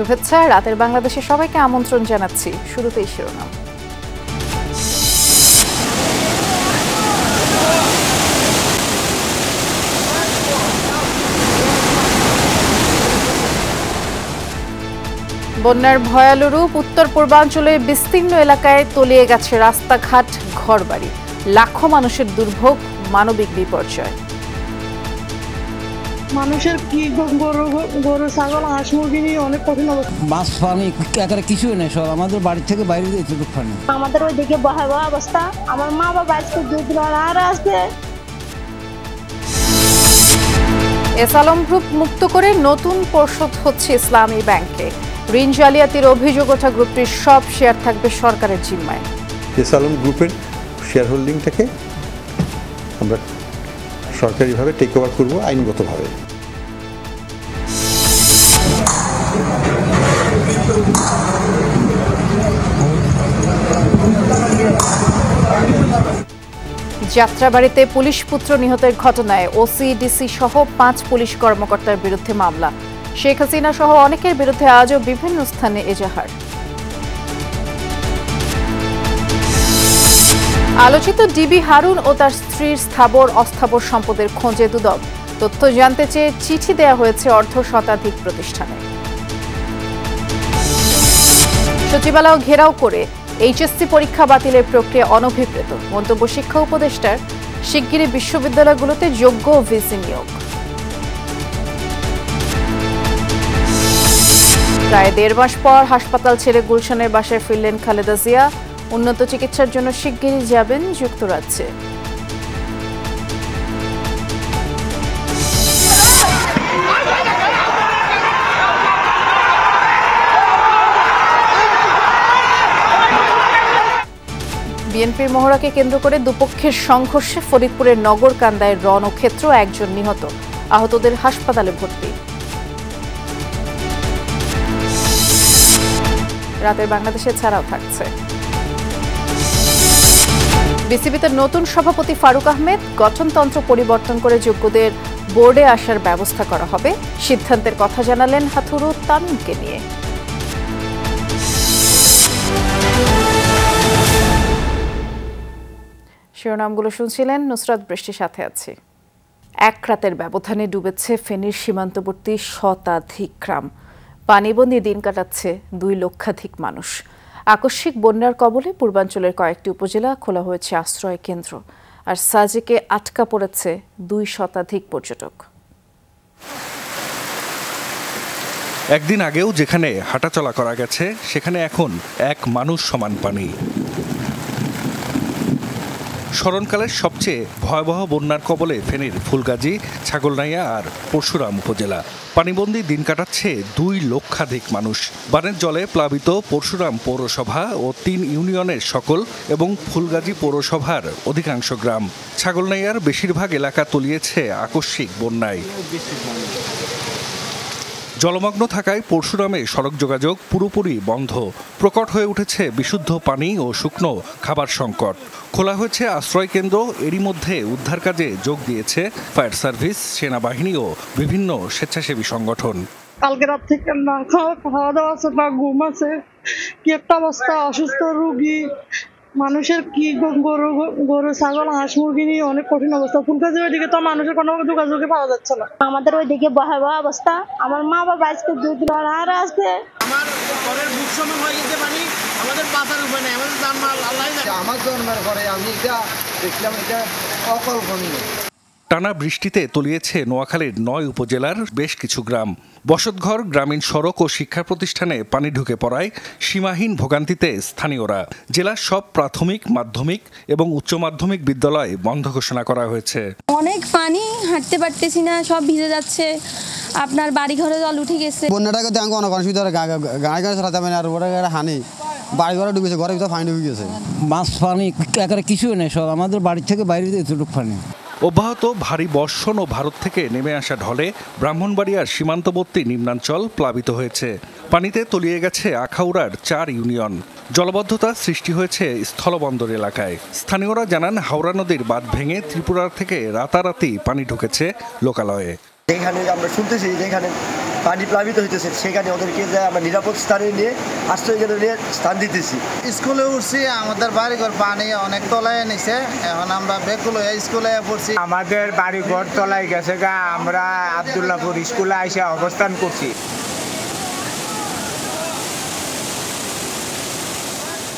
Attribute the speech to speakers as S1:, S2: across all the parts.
S1: শুভেচ্ছা। রাতের বাংলাদেশে সবাইকে আমন্ত্রণ জানাচ্ছি। শুরুতেই শিরোনাম। বন্যার ভয়াল রূপ, উত্তর পূর্বাঞ্চলের বিস্তীর্ণ এলাকায় তলিয়ে গেছে রাস্তাঘাট, ঘরবাড়ি। লাখো মানুষের দুর্ভোগ, মানবিক বিপর্যয়।
S2: মানুষের কি গরু ছাগল হাঁস মুরগি নিয়ে অনেক কঠিন অবস্থা।
S3: মাছ পানি একেবারে কিছুই নেই, সব আমাদের বাড়ি থেকে বাইরে দিয়েছে পানি।
S2: আমাদের ওইদিকে ভয়াবহ অবস্থা। আমার মা বাবা আজকে 2 দিন আর আসবে।
S1: এস আলম গ্রুপ মুক্ত করে নতুন পর্ষদ হচ্ছে ইসলামী ব্যাংকে। ঋণ জালিয়াতির অভিযোগ ওঠা গ্রুপটির সব শেয়ার থাকবে সরকারের জিম্মায়।
S4: এস আলম গ্রুপের শেয়ার হোল্ডিংটাকে আমরা সরকারিভাবে টেক ওভার করবো আইনগতভাবে।
S1: যাত্রাবাড়িতে পুলিশ পুত্র নিহতের ঘটনায় ওসি, ডিসি সহ 5 পুলিশ কর্মকর্তার বিরুদ্ধে মামলা। শেখ হাসিনা সহ অনেকের বিরুদ্ধে আজও বিভিন্ন স্থানে এজাহার। আলোচিত ডিবি হারুন ও তার স্ত্রীর স্থাবর অস্থাবর সম্পদের খোঁজে দুদক। তথ্য জানতে চেয়ে চিঠি দেয়া হয়েছে অর্ধশতাধিক প্রতিষ্ঠানে। সচিবালয় ঘেরাও করে এইচএসসি পরীক্ষা বাতিলের প্রক্রিয়া অনভিপ্রেত। মন্তব্য শিক্ষা উপদেষ্টার। শিগগিরই বিশ্ববিদ্যালয়গুলোতে যোগ্য ভিসি নিয়োগ। প্রায় 1.5 মাস পর হাসপাতাল ছেড়ে গুলশানের বাসায় ফিরলেন খালেদা জিয়া। উন্নত চিকিৎসার জন্য শিগগিরই যাবেন যুক্তরাজ্যে। বিএনপির মহড়াকে কেন্দ্র করে দুপক্ষের সংঘর্ষে ফরিদপুরের নগরকান্দায় রণক্ষেত্র, 1 জন নিহত, আহতদের হাসপাতালে ভর্তি। রাতের বাংলাদেশে ছাড়াও থাকছে বিসিবিতে নতুন সভাপতি ফারুক আহমেদ। গঠনতন্ত্র পরিবর্তন করে যোগ্যদের বোর্ডে আসার ব্যবস্থা করা হবে। সিদ্ধান্তের কথা জানালেন হাথুরু তামিমকে নিয়ে। শিরোনামগুলো শুনছিলেন, নুসরাত বৃষ্টির সাথে আছি। এক রাতের ব্যবধানে ডুবেছে ফেনীর সীমান্তবর্তী শতাধিক গ্রাম। পানিবন্দী দিন কাটাচ্ছে 2 লক্ষাধিক মানুষ। আকস্মিক বন্যার কবলে পূর্বাঞ্চলের কয়েকটি উপজেলা খোলা হয়েছে আশ্রয় কেন্দ্র। আর সাজেকে আটকা পড়েছে 2 শতাধিক পর্যটক।
S5: একদিন আগেও যেখানে হাঁটাচলা করা গেছে, সেখানে এখন এক মানুষ সমান পানি। স্মরণকালের সবচেয়ে ভয়াবহ বন্যার কবলে ফেনীর ফুলগাজী, ছাগলনাইয়া আর পরশুরাম উপজেলা। পানিবন্দী দিন কাটাচ্ছে 2 লক্ষাধিক মানুষ। বানের জলে প্লাবিত পরশুরাম পৌরসভা ও 3 ইউনিয়নের সকল এবং ফুলগাজী পৌরসভার অধিকাংশ গ্রাম। ছাগলনাইয়ার বেশিরভাগ এলাকা তলিয়েছে আকস্মিক বন্যায়। জলমগ্ন থাকায় পরশুরামে সড়ক যোগাযোগ পুরোপুরি বন্ধ। প্রকট হয়ে উঠেছে বিশুদ্ধ পানি ও শুকনো খাবার সংকট। খোলা হয়েছে আশ্রয় কেন্দ্র। এরই মধ্যে উদ্ধার কাজে যোগ দিয়েছে ফায়ার সার্ভিস, সেনাবাহিনী ও বিভিন্ন স্বেচ্ছাসেবী সংগঠন।
S2: কালকে রাত থেকে না খাওয়া দাওয়া আছে, না ঘুম আছে। কি একটা অবস্থা, অসুস্থ রোগী মানুষের কি গরু ছাগল হাঁস মুরগি নিয়ে অনেক কঠিন অবস্থা। ফুলগাজীর ওইদিকে তো মানুষের কোনো যোগাযোগে পাওয়া যাচ্ছে না। আমাদের ওইদিকে ভয়াবহ অবস্থা। আমার মা বাবা আজকে 2 দিন আর আসবে।
S6: আমার ঘরের বুক সমান হয়ে গেছে পানি। আমাদের বাঁচার উপায় নেই, আমাদের জানমাল আল্লাহ জানে।
S7: আমার জন্মের পরে আমি এটা দেখলাম, এটা অকল্পনীয়।
S5: টানা বৃষ্টিতে তলিয়েছে নোয়াখালীর 9 উপজেলার বেশ কিছু গ্রাম। বসতঘর, গ্রামীণ সড়ক ও শিক্ষা প্রতিষ্ঠানে পানি ঢুকে পড়ায় সীমাহীন ভোগান্তিতে স্থানীয়রা। জেলার সব প্রাথমিক, মাধ্যমিক এবং উচ্চ মাধ্যমিক বিদ্যালয় বন্ধ ঘোষণা করা হয়েছে।
S8: অনেক পানি, হাঁটতে পারতেছি না, সব ভিজে যাচ্ছে। আপনার বাড়ি ঘরে জল উঠে গেছে।
S3: বন্যাটাকে দেখো অনেক অসুবিধা, গাড়ি গাড়ি চালাতে পারে না, আর ওরা হানি বাড়ি ঘরে ডুবেছে, ঘরের ভিতরে পানি ঢুকে গেছে। মাছ পানি একেবারে কিছুই নেই, সব আমাদের বাড়ি থেকে বাইরে দিয়েছে পানি।
S5: অব্যাহত ভারী বর্ষণ ও ভারত থেকে নেমে আসা ঢলে ব্রাহ্মণবাড়িয়ার সীমান্তবর্তী নিম্নাঞ্চল প্লাবিত হয়েছে। পানিতে তলিয়ে গেছে আখাউড়ার 4 ইউনিয়ন। জলবদ্ধতা সৃষ্টি হয়েছে স্থলবন্দর এলাকায়। স্থানীয়রা জানান, হাওড়া নদীর বাঁধ ভেঙে ত্রিপুরার থেকে রাতারাতি পানি ঢুকেছে লোকালয়ে।
S7: যেখানে আমরা শুনতেছি যেখানে পানি প্লাবিত হইতেছে, সেখানে ওদেরকে যে আমরা নিরাপদ স্থানে নিয়ে আশ্রয় কেন্দ্রে নিয়ে স্থান দিতেছি।
S9: স্কুলে উঠছি, আমাদের বাড়িঘর পানি অনেক তলায় নিছে, এখন আমরা বেকুল হয়ে স্কুলে পড়ছি।
S10: আমাদের বাড়িঘর তলায় গেছে গা, আমরা আব্দুল্লাহপুর স্কুলে এসে অবস্থান করছি।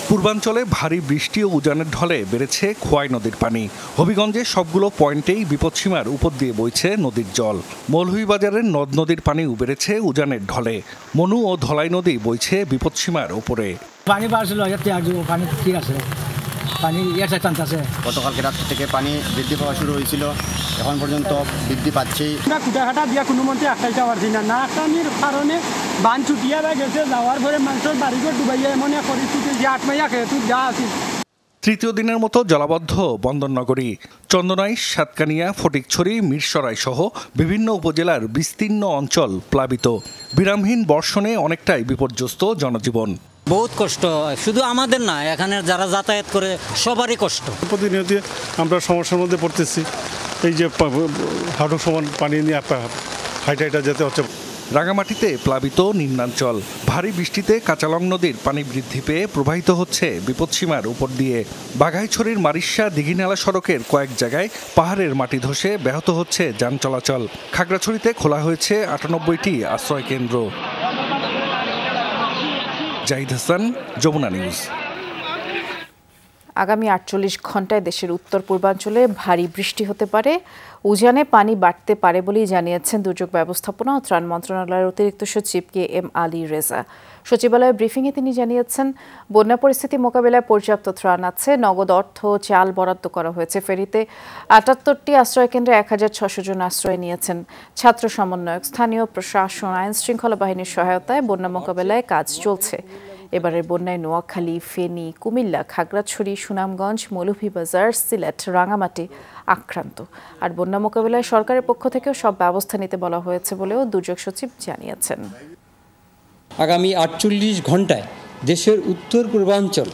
S5: পূর্বাঞ্চলে ভারী বৃষ্টি ও উজানের ঢলে বেড়েছে খোয়াই নদীর পানি। হবিগঞ্জে সবগুলো পয়েন্টেই বিপদসীমার উপর দিয়ে বইছে নদীর জল। মৌলভীবাজারের নদ নদীর পানিও বেড়েছে উজানের ঢলে। মনু ও ধলাই নদী বইছে বিপদসীমার উপরে।
S11: পানি বাড়ছিল, পানি ঠিক আছে, পানি টানতেছে।
S12: গতকালকে রাত্রি থেকে পানি বৃদ্ধি পাওয়া শুরু হয়েছিল, এখন পর্যন্ত বৃদ্ধি পাচ্ছেই।
S2: আমরা কুটাঘাটা দিয়া কোনো মতে একটাইতে পারছি না, না একটানির কারণে বান ছুটিয়া গেছে, যাওয়ার পরে মানুষের বাড়িঘর ডুবাইয়া এমন পরিস্থিতি যে 8 মাইয়া খেয়ে তুই যা আছিস।
S5: তৃতীয় দিনের মতো জলাবদ্ধ বন্দরনগরী। চন্দনাই, সাতকানিয়া, ফটিকছড়ি, মিরসরাই সহ বিভিন্ন উপজেলার বিস্তীর্ণ অঞ্চল প্লাবিত। বিরামহীন বর্ষণে অনেকটাই বিপর্যস্ত জনজীবন।
S11: বহুত কষ্ট, শুধু আমাদের না, এখানে যারা যাতায়াত করে সবারই কষ্ট।
S13: প্রতিনিয়ত আমরা সমস্যার মধ্যে পড়তেছি। এই যে হাঁটু সমান পানি নিয়ে হাইটা যেতে হচ্ছে।
S5: রাঙামাটিতে প্লাবিত নিম্নাঞ্চল। ভারী বৃষ্টিতে কাঁচালং নদীর পানি বৃদ্ধি পেয়ে প্রবাহিত হচ্ছে বিপদসীমার উপর দিয়ে। বাঘাইছড়ির মারিশা দিঘিনালা সড়কের কয়েক জায়গায় পাহাড়ের মাটি ধসে ব্যাহত হচ্ছে যান চলাচল। খাগড়াছড়িতে খোলা হয়েছে 98টি আশ্রয় কেন্দ্র। জাহিদ হাসান, যমুনা নিউজ।
S1: আগামী 48 ঘন্টায় দেশের উত্তর পূর্বাঞ্চলে ভারী বৃষ্টি হতে পারে, উজানে পানি বাড়তে পারে বলেই জানিয়েছেন দুর্যোগ ব্যবস্থাপনা ও ত্রাণ মন্ত্রণালয়ের অতিরিক্ত সচিব KM আলী রেজা। সচিবালয়ের ব্রিফিংয়ে তিনি জানিয়েছেন, বন্যা পরিস্থিতি মোকাবিলায় পর্যাপ্ত ত্রাণ আছে, নগদ অর্থ, চাল বরাদ্দ করা হয়েছে। ফেনীতে 78টি আশ্রয়কেন্দ্রে 1600 জন আশ্রয় নিয়েছেন। ছাত্র সমন্বয়ক, স্থানীয় প্রশাসন, আইন শৃঙ্খলা বাহিনীর সহায়তায় বন্যা মোকাবিলায় কাজ চলছে। এবারের বন্যায় নোয়াখালী, ফেনী, কুমিল্লা, খাগড়াছড়ি, সুনামগঞ্জ, মৌলভীবাজার, সিলেট, রাঙামাটি আক্রান্ত। আর বন্যা মোকাবিলায় সরকারের পক্ষ থেকেও সব ব্যবস্থা নিতে বলা হয়েছে বলেও দুর্যোগ সচিব জানিয়েছেন।
S14: আগামী 48 ঘন্টায় দেশের উত্তর পূর্বাঞ্চল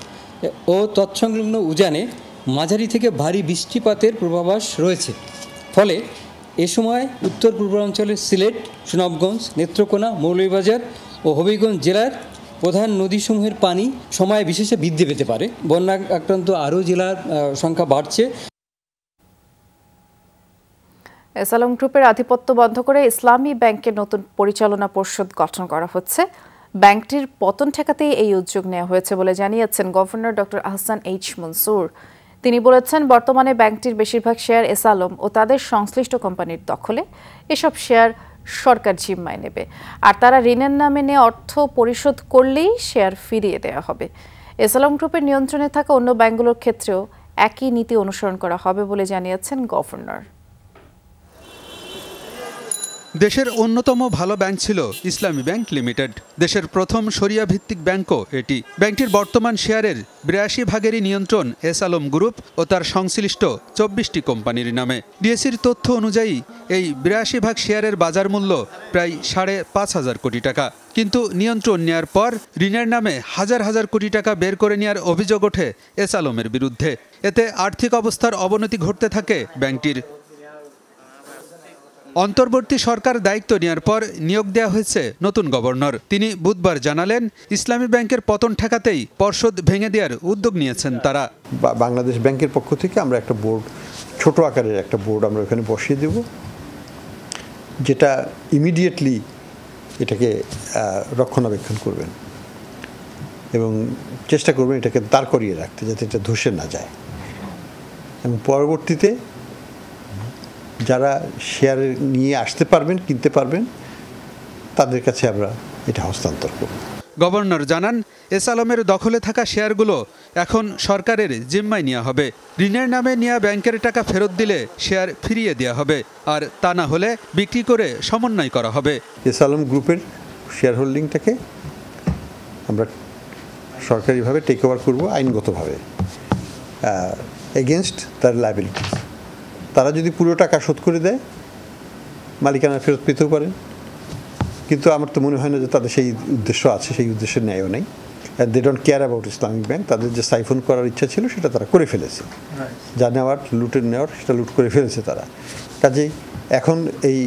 S14: ও তৎসংলগ্ন উজানে মাঝারি থেকে ভারী বৃষ্টিপাতের পূর্বাভাস রয়েছে। ফলে এ সময় উত্তর পূর্বাঞ্চলের সিলেট, সুনামগঞ্জ, নেত্রকোনা, মৌলভীবাজার ও হবিগঞ্জ জেলার প্রধান নদীসমূহের পানি সময় বিশেষে বৃদ্ধি পেতে পারে। বন্যা আক্রান্ত আরও জেলার সংখ্যা বাড়ছে।
S1: এসালম গ্রুপের আধিপত্য বন্ধ করে ইসলামী ব্যাংকের নতুন পরিচালনা পর্ষদ গঠন করা হচ্ছে। ব্যাংকটির পতন ঠেকাতেই এই উদ্যোগ নেওয়া হয়েছে বলে জানিয়েছেন governor doctor Ahsan H Mansur. তিনি বলেছেন, বর্তমানে ব্যাংকটির বেশিরভাগ শেয়ার এসালম ও তাদের সংশ্লিষ্ট কোম্পানির দখলে। এসব শেয়ার সরকার জিম্মায় নেবে, আর তারা ঋণের নামে নিয়ে অর্থ পরিশোধ করলেই শেয়ার ফিরিয়ে দেওয়া হবে। এসালম গ্রুপের নিয়ন্ত্রণে থাকা অন্য ব্যাংকগুলোর ক্ষেত্রেও একই নীতি অনুসরণ করা হবে বলে জানিয়েছেন গভর্নর।
S15: দেশের অন্যতম ভালো ব্যাংক ছিল ইসলামী ব্যাংক লিমিটেড। দেশের প্রথম শরিয়া ভিত্তিক ব্যাংকও এটি। ব্যাংকটির বর্তমান শেয়ারের 82 ভাগেরই নিয়ন্ত্রণ এসালম গ্রুপ ও তার সংশ্লিষ্ট 24টি কোম্পানির নামে। ডিএসির তথ্য অনুযায়ী এই 82 ভাগ শেয়ারের বাজার মূল্য প্রায় 5,500 কোটি টাকা। কিন্তু নিয়ন্ত্রণ নেয়ার পর ঋণের নামে হাজার হাজার কোটি টাকা বের করে নেওয়ার অভিযোগ ওঠে এসালমের বিরুদ্ধে। এতে আর্থিক অবস্থার অবনতি ঘটতে থাকে ব্যাংকটির। অন্তর্বর্তী সরকার দায়িত্ব নেওয়ার পর নিয়োগ দেওয়া হয়েছে নতুন গভর্নর। তিনি বুধবার জানালেন, ইসলামী ব্যাংকের পতন ঠেকাতেই পর্ষদ ভেঙে দেওয়ার উদ্যোগ নিয়েছেন তারা।
S4: বাংলাদেশ ব্যাংকের পক্ষ থেকে আমরা একটা বোর্ড, ছোট আকারের একটা বোর্ড আমরা ওখানে বসিয়ে দেব, যেটা ইমিডিয়েটলি এটাকে রক্ষণাবেক্ষণ করবেন এবং চেষ্টা করবেন এটাকে দাঁড় করিয়ে রাখতে, যাতে এটা ধসে না যায়। এবং পরবর্তীতে যারা শেয়ার নিয়ে আসতে পারবেন, কিনতে পারবেন, তাদের কাছে আমরা এটা হস্তান্তর করব।
S15: গভর্নর জানান, এসালমের দখলে থাকা শেয়ারগুলো এখন সরকারের জিম্মায় নেওয়া হবে। ঋণের নামে নেওয়া ব্যাংকের টাকা ফেরত দিলে শেয়ার ফিরিয়ে দেওয়া হবে, আর তা না হলে বিক্রি করে সমন্বয় করা হবে।
S4: এসালম গ্রুপের শেয়ার হোল্ডিংটাকে আমরা সরকারিভাবে টেক ওভার করবো, আইনগতভাবে, এগেনস্ট তার লায়াবিলিটি। তারা যদি পুরো টাকা শোধ করে দেয়, মালিকানা ফেরত পেতেও পারেন, কিন্তু আমার তো মনে হয় না যে তাদের সেই উদ্দেশ্য আছে, সেই উদ্দেশ্যের ন্যায়ও নেই। They don't care about Islamic bank. তাদের যে সাইফন করার ইচ্ছা ছিল সেটা তারা করে ফেলেছে, যা নেওয়ার, লুটের নেওয়ার, সেটা লুট করে ফেলেছে তারা। কাজেই এখন এই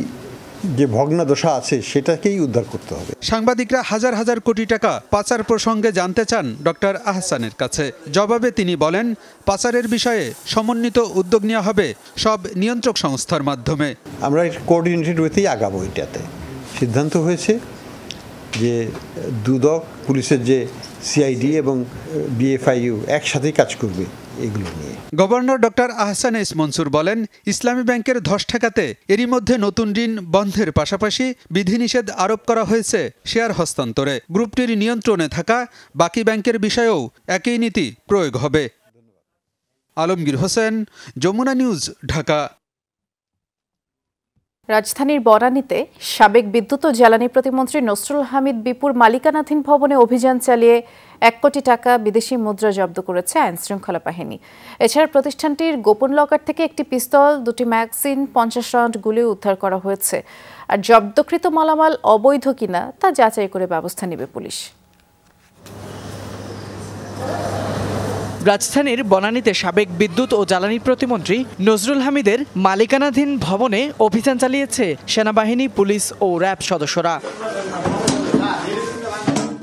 S4: যে ভগ্নাদশা আছে সেটাকেই উদ্ধার করতে হবে।
S15: সাংবাদিকরা হাজার হাজার কোটি টাকা পাচার প্রসঙ্গে জানতে চান ডক্টর আহসানের কাছে। জবাবে তিনি বলেন, পাচারের বিষয়ে সমন্বিত উদ্যোগ নেওয়া হবে সব নিয়ন্ত্রক সংস্থার মাধ্যমে।
S4: আমরা কোঅর্ডিনেটেড ওয়েতেই আগাবো। এটাতে সিদ্ধান্ত হয়েছে যে দুদক, পুলিশের যে সিআইডি এবং বিএফআইইউ একসাথেই কাজ করবে এগুলো নিয়ে।
S15: Governor doctor Ahsan S Mansur বলেন, ইসলামী ব্যাংকের ধস ঠেকাতে এরই মধ্যে নতুন ঋণ বন্ধের পাশাপাশি বিধিনিষেধ আরোপ করা হয়েছে শেয়ার হস্তান্তরে। গ্রুপটির নিয়ন্ত্রণে থাকা বাকি ব্যাংকের বিষয়েও একই নীতি প্রয়োগ হবে। আলমগীর হোসেন, যমুনা নিউজ, ঢাকা।
S1: রাজধানীর বনানীতে সাবেক বিদ্যুৎ ও জ্বালানি প্রতিমন্ত্রী নসরুল হামিদ বিপুর মালিকানাধীন ভবনে অভিযান চালিয়ে 1 কোটি টাকা বিদেশি মুদ্রা জব্দ করেছে আইনশৃঙ্খলা বাহিনী। এছাড়া প্রতিষ্ঠানটির গোপন লকার থেকে একটি পিস্তল, 2টি ম্যাগাজিন, 50 রাউন্ড গুলি উদ্ধার করা হয়েছে। আর জব্দকৃত মালামাল অবৈধ কিনা তা যাচাই করে ব্যবস্থা নেবে পুলিশ।
S16: রাজধানীর বনানীতে সাবেক বিদ্যুৎ ও জ্বালানি প্রতিমন্ত্রী নজরুল হামিদের মালিকানাধীন ভবনে অভিযান চালিয়েছে সেনাবাহিনী, পুলিশ ও র্যাব সদস্যরা।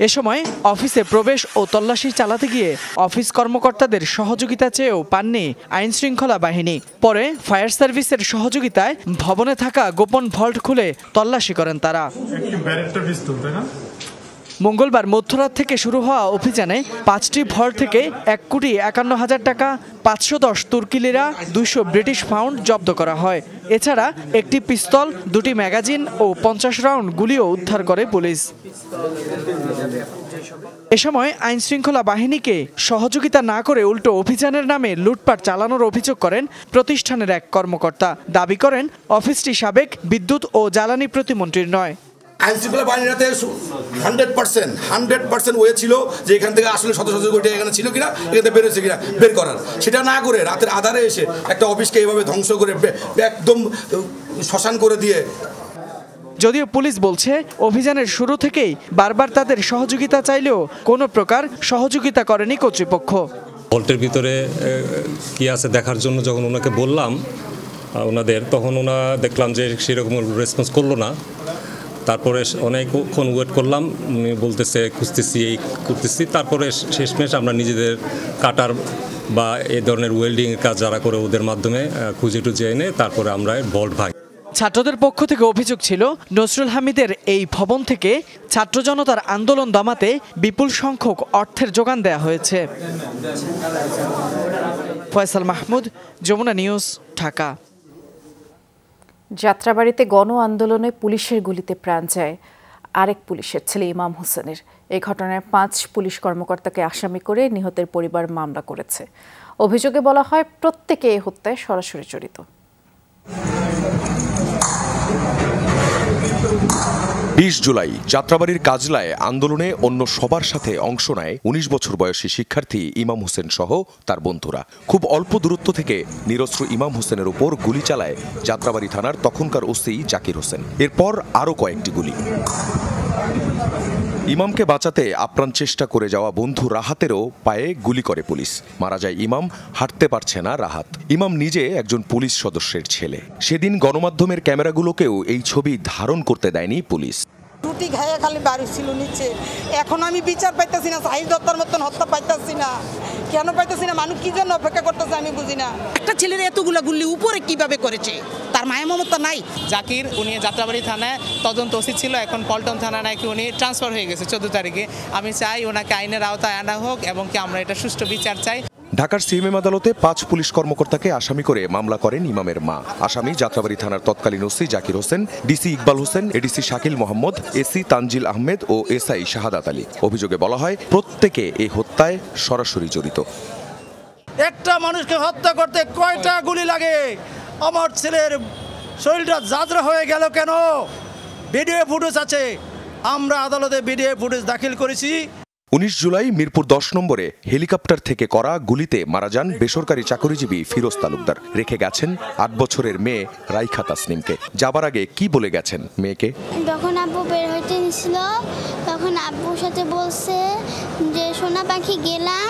S16: এ সময় অফিসে প্রবেশ ও তল্লাশি চালাতে গিয়ে অফিস কর্মকর্তাদের সহযোগিতা চেয়েও পাননি আইনশৃঙ্খলা বাহিনী। পরে ফায়ার সার্ভিসের সহযোগিতায় ভবনে থাকা গোপন ভল্ট খুলে তল্লাশি করেন তারা। মঙ্গলবার মধ্যরাত থেকে শুরু হওয়া অভিযানে 5টি ভল্ট থেকে 1,51,000 টাকা, 510 তুর্কি লিরা, 200 ব্রিটিশ পাউন্ড জব্দ করা হয়। এছাড়া একটি পিস্তল, 2টি ম্যাগাজিন ও 50 রাউন্ড গুলিও উদ্ধার করে পুলিশ। এ সময় আইনশৃঙ্খলা বাহিনীকে সহযোগিতা না করে উল্টো অভিযানের নামে লুটপাট চালানোর অভিযোগ করেন প্রতিষ্ঠানের এক কর্মকর্তা। দাবি করেন অফিসটি সাবেক বিদ্যুৎ ও জ্বালানি প্রতিমন্ত্রীর নয়।
S17: আইনশৃঙ্খলা বাহিনীতে 100% ওয়ে ছিল যে এখান থেকে আসলে শত শত কোটি এখানে ছিল কিনা, এখান থেকে বেরোচ্ছে কিনা বের করার। সেটা না করে রাতের আধারে এসে একটা অফিসকে এভাবে ধ্বংস করে একদম শ্মশান করে দিয়ে।
S16: যদিও পুলিশ বলছে অভিযানের শুরু থেকেই বারবার তাদের সহযোগিতা চাইলেও কোনো প্রকার সহযোগিতা করেনি কর্তৃপক্ষ।
S18: ভল্টের ভিতরে কি আছে দেখার জন্য যখন ওনাকে বললাম ওনাদের, তখন ওনা দেখলাম যে সেরকম রেসপন্স করলো না। তারপরে অনেকক্ষণ ওয়েট করলাম, উনি বলতেছে খুঁজতেছি, এই করতেছি। তারপরে শেষমেশ আমরা নিজেদের কাটার বা এই ধরনের ওয়েল্ডিংয়ের কাজ যারা করে ওদের মাধ্যমে খুঁজে টুজে এনে তারপরে আমরা ভল্ট ভাঙি।
S16: ছাত্রদের পক্ষ থেকে অভিযোগ ছিল নজরুল হামিদের এই ভবন থেকে ছাত্র জনতার আন্দোলন দমাতে বিপুল সংখ্যক অর্থের যোগান দেয়া হয়েছে। ফয়সাল মাহমুদ, যমুনা নিউজ, ঢাকা।
S1: যাত্রাবাড়িতে গণ আন্দোলনে পুলিশের গুলিতে প্রাণ যায় আরেক পুলিশের ছেলে ইমাম হোসেনের। এই ঘটনায় 5 পুলিশ কর্মকর্তাকে আসামি করে নিহতের পরিবার মামলা করেছে। অভিযোগে বলা হয় প্রত্যেকে এই হত্যায় সরাসরি জড়িত।
S19: 20 জুলাই যাত্রাবাড়ির কাজলায় আন্দোলনে অন্য সবার সাথে অংশ নেয় 19 বছর বয়সী শিক্ষার্থী ইমাম হোসেন সহ তার বন্ধুরা। খুব অল্প দূরত্ব থেকে নিরস্ত্র ইমাম হোসেনের উপর গুলি চালায় যাত্রাবাড়ি থানার তখনকার ওসি জাকির হোসেন। এরপর আরও কয়েকটি গুলি। ইমামকে বাঁচাতে আপ্রাণ চেষ্টা করে যাওয়া বন্ধু রাহাতেরও পায়ে গুলি করে পুলিশ। মারা যায় ইমাম, হাঁটতে পারছে না রাহাত। ইমাম নিজে একজন পুলিশ সদস্যের ছেলে। সেদিন গণমাধ্যমের ক্যামেরাগুলোকেও এই ছবি ধারণ করতে দেয়নি পুলিশ।
S20: রুটি খাইয়ে খালি বাড়ি ছিল নিচে। এখন আমি বিচার পাইতেছি না, সাহিল দত্তার মতন হত্যা পাইতেছি না। কেন পাইতেছি না? মানুষ কি জন্য অপেক্ষা করতেছে আমি বুঝি না। একটা ছেলের এতগুলা গুলি উপরে কিভাবে করেছে? তার মায়া মমতা নাই।
S6: জাকির উনি যাত্রাবাড়ি থানায় তদন্ত ওসি ছিল, এখন পল্টন থানা নাকি উনি ট্রান্সফার হয়ে গেছে 14 তারিখে। আমি চাই ওনাকে আইনের আওতায় আনা হোক এবং কি আমরা এটা সুষ্ঠু বিচার চাই।
S19: ঢাকার সিএমএম আদালতে 5 পুলিশ কর্মকর্তাকে আসামি করে মামলা করেন ইমামের মা। আসামি যাত্রাবাড়ি থানার তৎকালীন OC Zakir Hossain, DC Iqbal Hossain, ADC Shakil Mohammad, AC Tanjil Ahmed ও এসআই শাহাদাত আলী। অভিযোগে বলা হয় প্রত্যেকে এই হত্যায় সরাসরি জড়িত।
S21: একটা মানুষকে হত্যা করতে কয়টা গুলি লাগে? আমার ছেলের শরীরটা যাত্রা হয়ে গেল কেন? ভিডিও ফুটেজ আছে, আমরা আদালতে ভিডিও ফুটেজ দাখিল করেছি।
S19: 19 জুলাই মিরপুর 10 নম্বরে হেলিকপ্টার থেকে করা গুলিতে মারা যান বেসরকারি চাকরিজীবী ফিরোজ তালুকদার। রেখে গেছেন 8 বছরের মেয়ে রাইখা তাসনিমকে। যাবার আগে কি বলে গেছেন মেয়েকে?
S22: যখন আব্বু বের হইতে নিছিল তখন আব্বুর সাথে বলছে যে সোনা পাখি গেলাম,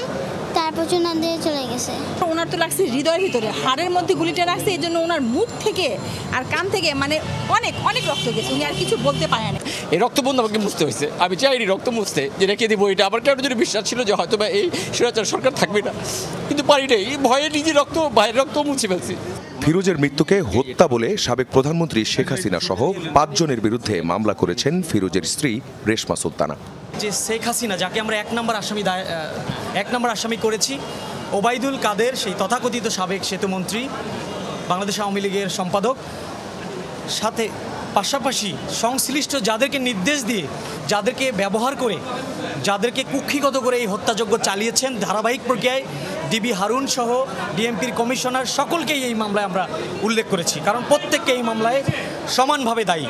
S22: তার তারপর চুনা দিয়ে চলে গেছে।
S3: ওনার তো লাগছে হৃদয়ের ভিতরে, হাড়ের মধ্যে গুলিটা রাখছে, এই জন্য ওনার মুখ থেকে আর কান থেকে মানে অনেক অনেক রক্ত গেছে, উনি আর কিছু বলতে পারে না।
S8: এই রক্ত বন্ধ আমাকে মুছতে হয়েছে, আমি চাইনি রক্ত মুছতে, যে রেখে দিব এটা। আমার কেন যদি বিশ্বাস ছিল যে হয়তো বা এই স্বৈরাচার সরকার থাকবে না, কিন্তু পারি নাই, ভয়ে নিজে ভাইয়ের রক্ত মুছে ফেলছি।
S19: ফিরোজের মৃত্যুকে হত্যা বলে সাবেক প্রধানমন্ত্রী শেখ হাসিনা সহ 5 জনের বিরুদ্ধে মামলা করেছেন ফিরোজের স্ত্রী রেশমা সুলতানা।
S23: যে শেখ হাসিনা যাকে আমরা এক নম্বর আসামি করেছি, ওবায়দুল কাদের সেই তথাকথিত সাবেক সেতুমন্ত্রী, বাংলাদেশ আওয়ামী লীগের সম্পাদক, সাথে পাশাপাশি সংশ্লিষ্ট যাদেরকে নির্দেশ দিয়ে, যাদেরকে ব্যবহার করে, যাদেরকে কুক্ষিগত করে এই হত্যাযজ্ঞ চালিয়েছেন ধারাবাহিক প্রক্রিয়ায়, ডিবি হারুন সহ ডিএমপির কমিশনার সকলকেই এই মামলায় আমরা উল্লেখ করেছি, কারণ প্রত্যেককে এই মামলায় সমানভাবে দায়ী।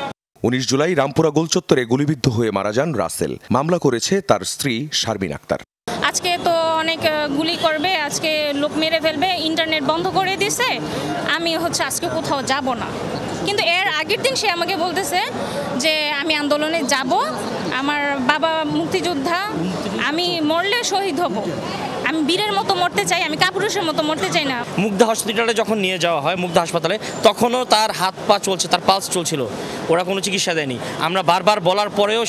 S19: 19 জুলাই রামপুরা গোলচত্বরে গুলিবিদ্ধ হয়ে মারা যান রাসেল। মামলা করেছে তার স্ত্রী শারমিন আক্তার।
S24: আজকে তো অনেক গুলি করবে, আজকে লোক মেরে ফেলবে, ইন্টারনেট বন্ধ করে দিয়েছে, আমি আজকে কোথাও যাব না। কিন্তু এর আগের দিন সে আমাকে বলতেছে যে আমি আন্দোলনে যাব, আমার বাবা মুক্তিযোদ্ধা, আমি মরলে শহীদ হব, আমি বীরের মতো মরতে চাই, আমি কাপুরুষের মতো মরতে চাই না।
S25: মুগ্ধা হসপিটালে যখন নিয়ে যাওয়া হয়, মুগ্ধা হাসপাতালে, তখনও তার হাত পা চলছে, তার পালস চলছিল, ওরা কোনো চিকিৎসা দেয়নি। আমরা বারবার বলার পরেও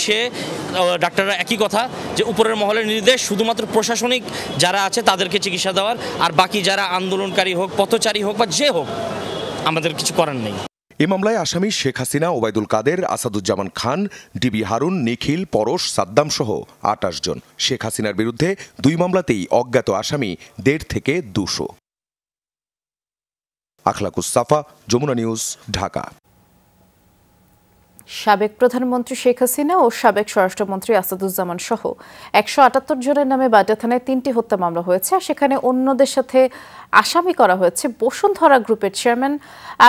S25: ডাক্তাররা একই কথা, যে উপরের মহলের নির্দেশ শুধুমাত্র প্রশাসনিক যারা আছে তাদেরকে চিকিৎসা দেওয়ার, আর বাকি যারা আন্দোলনকারী হোক, পথচারী হোক বা যে হোক, আমাদের কিছু করার নেই।
S19: এ মামলায় আসামি শেখ হাসিনা, ওবায়দুল কাদের, আসাদুজ্জামান খান, ডিবি হারুন, নিখিল, পরশ, সাদ্দাম সহ 28 জন। শেখ হাসিনার বিরুদ্ধে 2 মামলাতেই অজ্ঞাত আসামি 1.5 থেকে 200। আখলাকুস সাফা, যমুনা নিউজ, ঢাকা।
S1: সাবেক প্রধানমন্ত্রী শেখ হাসিনা ও সাবেক স্বরাষ্ট্রমন্ত্রী আসাদুজ্জামান সহ 178 জনের নামে বাড্ডা থানায় 3টি হত্যা মামলা হয়েছে, আর সেখানে অন্যদের সাথে আসামি করা হয়েছে বসুন্ধরা গ্রুপের চেয়ারম্যান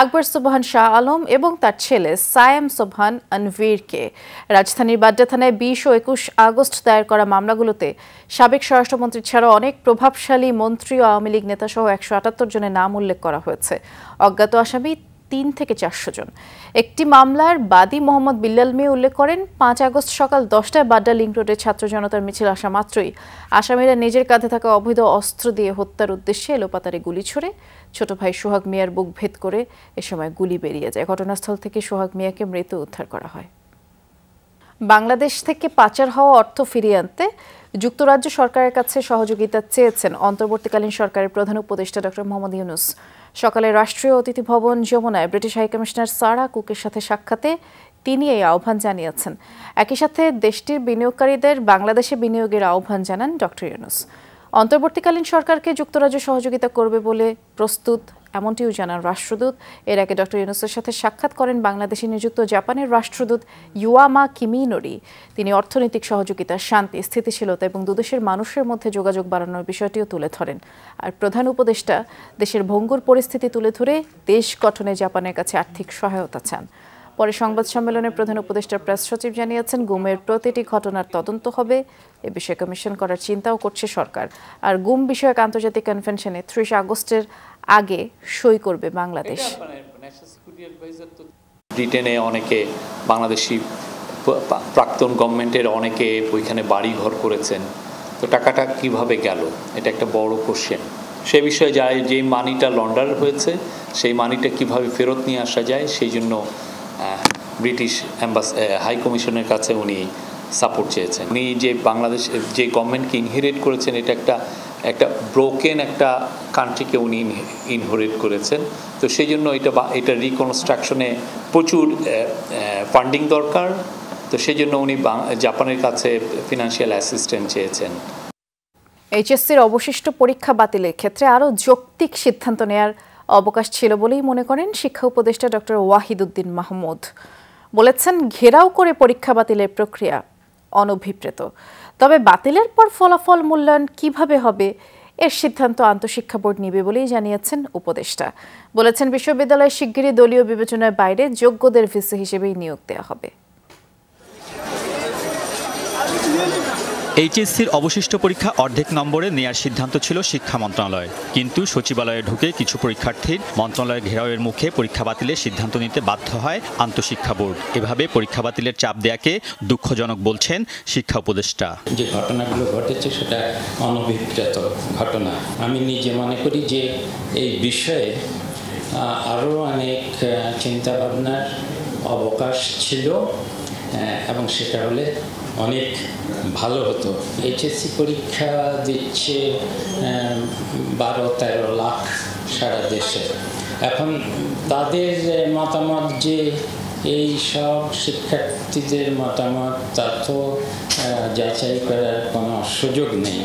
S1: আকবর সুবহান শাহ আলম এবং তার ছেলে সায়েম সুবহান আনভীরকে। রাজধানীর বাড্ডা থানায় 20 ও 21 আগস্ট দায়ের করা মামলাগুলোতে সাবেক স্বরাষ্ট্রমন্ত্রী ছাড়াও অনেক প্রভাবশালী মন্ত্রী ও আওয়ামী লীগ নেতা সহ 178 জনের নাম উল্লেখ করা হয়েছে। অজ্ঞাত আসামি 3 থেকে 400 জন। একটি মামলার বাদী মোহাম্মদ বিল্লাল মিয়া উল্লেখ করেন, 5 আগস্ট সকাল 10টায় বাড্ডা লিংক রোডে ছাত্র জনতার মিছিল আসা মাত্রই আসামিরা নিজের কাঁধে থাকা অবৈধ অস্ত্র দিয়ে হত্যার উদ্দেশ্যে এলোপাতাড়ি গুলি ছুড়ে ছোট ভাই সোহাগ মিয়ার বুক ভেদ করে এ সময় গুলি বেরিয়ে যায়। ঘটনাস্থল থেকে সোহাগ মিয়াকে মৃত উদ্ধার করা হয়। বাংলাদেশ থেকে পাচার হওয়া অর্থ ফিরিয়ে আনতে যুক্তরাজ্য সরকারের কাছে সহযোগিতা চেয়েছেন অন্তর্বর্তীকালীন সরকারের প্রধান উপদেষ্টা ডক্টর মোহাম্মদ ইউনূস। সকালে রাষ্ট্রীয় অতিথি ভবন যমুনায় ব্রিটিশ হাইকমিশনার সারা কুকের সাথে সাক্ষাতে তিনি এই আহ্বান জানিয়েছেন। একই সাথে দেশটির বিনিয়োগকারীদের বাংলাদেশে বিনিয়োগের আহ্বান জানান ডক্টর ইউনূস। অন্তর্বর্তীকালীন সরকারকে যুক্তরাজ্য সহযোগিতা করবে বলে প্রস্তুত, এমনটিও জানান রাষ্ট্রদূত। এর আগে ডক্টর ইউনূসের সাথে সাক্ষাৎ করেন বাংলাদেশে নিযুক্ত জাপানের রাষ্ট্রদূত ইউয়ামা কিমিনোরি। তিনি অর্থনৈতিক সহযোগিতা, শান্তি, স্থিতিশীলতা এবং দুদেশের মানুষের মধ্যে যোগাযোগ বাড়ানোর বিষয়টিও তুলে ধরেন। আর প্রধান উপদেষ্টা দেশের ভঙ্গুর পরিস্থিতি তুলে ধরে দেশ গঠনে জাপানের কাছে আর্থিক সহায়তা চান। পরে সংবাদ সম্মেলনে প্রধান উপদেষ্টার প্রেস সচিব জানিয়েছেন, গুমের প্রতিটি ঘটনার তদন্ত হবে, এ বিষয়ে কমিশন করার চিন্তাও করছে সরকার। আর গুম বিষয়ক আন্তর্জাতিক কনভেনশনে 30 আগস্টের আগে সই করবে বাংলাদেশ।
S26: ব্রিটেনে অনেকে বাংলাদেশি প্রাক্তন গভর্নমেন্টের অনেকে ওইখানে বাড়ি ঘর করেছেন, তো টাকাটা কিভাবে গেল, এটা একটা বড় কোশ্চেন। সে বিষয়ে যে মানিটা লন্ডার হয়েছে সেই মানিটা কিভাবে ফেরত নিয়ে আসা যায়, সেই জন্য ব্রিটিশ হাই কমিশনের কাছে উনি সাপোর্ট চেয়েছেন। উনি যে বাংলাদেশ যে গভর্নমেন্টকে ইনহেরিট করেছেন, এটা একটা ব্রোকেন একটা কান্ট্রিকে উনি ইনহেরিট করেছেন। তো সেই জন্য এটা রিকনস্ট্রাকশনে প্রচুর ফান্ডিং দরকার। তো সেই জন্য উনি জাপানের কাছে ফিনান্সিয়াল অ্যাসিস্ট্যান্স চেয়েছেন।
S1: এইচএসসির অবশিষ্ট পরীক্ষা বাতিলের ক্ষেত্রে আরও যৌক্তিক সিদ্ধান্ত নেয়ার অবকাশ ছিল বলেই মনে করেন শিক্ষা উপদেষ্টা ডক্টর ওয়াহিদুদ্দিন মাহমুদ। বলেছেন, ঘেরাও করে পরীক্ষা বাতিলের প্রক্রিয়া অনভিপ্রেত, তবে বাতিলের পর ফলাফল মূল্যায়ন কিভাবে হবে এর সিদ্ধান্ত আন্তঃশিক্ষা বোর্ড নেবে বলেই জানিয়েছেন উপদেষ্টা। বলেছেন, বিশ্ববিদ্যালয় শিগগিরই দলীয় বিবেচনার বাইরে যোগ্যদের ভিসি হিসেবেই নিয়োগ দেওয়া হবে।
S2: এইচএসসির অবশিষ্ট পরীক্ষা অর্ধেক নম্বরে নেয়ার সিদ্ধান্ত ছিল শিক্ষা মন্ত্রণালয়, কিন্তু সচিবালয়ে ঢুকে কিছু পরীক্ষার্থীর মন্ত্রণালয়ের ঘেরাওয়ের মুখে পরীক্ষা বাতিলের সিদ্ধান্ত নিতে বাধ্য হয় আন্তঃশিক্ষা বোর্ড। এভাবে পরীক্ষা বাতিলের চাপ দেয়াকে দুঃখজনক বলছেন শিক্ষা উপদেষ্টা।
S7: যে ঘটনাগুলো ঘটেছে সেটা অনভিপ্রেত ঘটনা। আমি নিজে মনে করি যে এই বিষয়ে আরও অনেক চিন্তা ভাবনার অবকাশ ছিল এবং সেটা হলে অনেক ভালো হতো। এইচএসসি পরীক্ষা দিচ্ছে 12-13 লাখ সারা দেশে। এখন তাদের মতামত যে এই সব শিক্ষার্থীদের মতামত তা তো যাচাই করার কোনো সুযোগ নেই।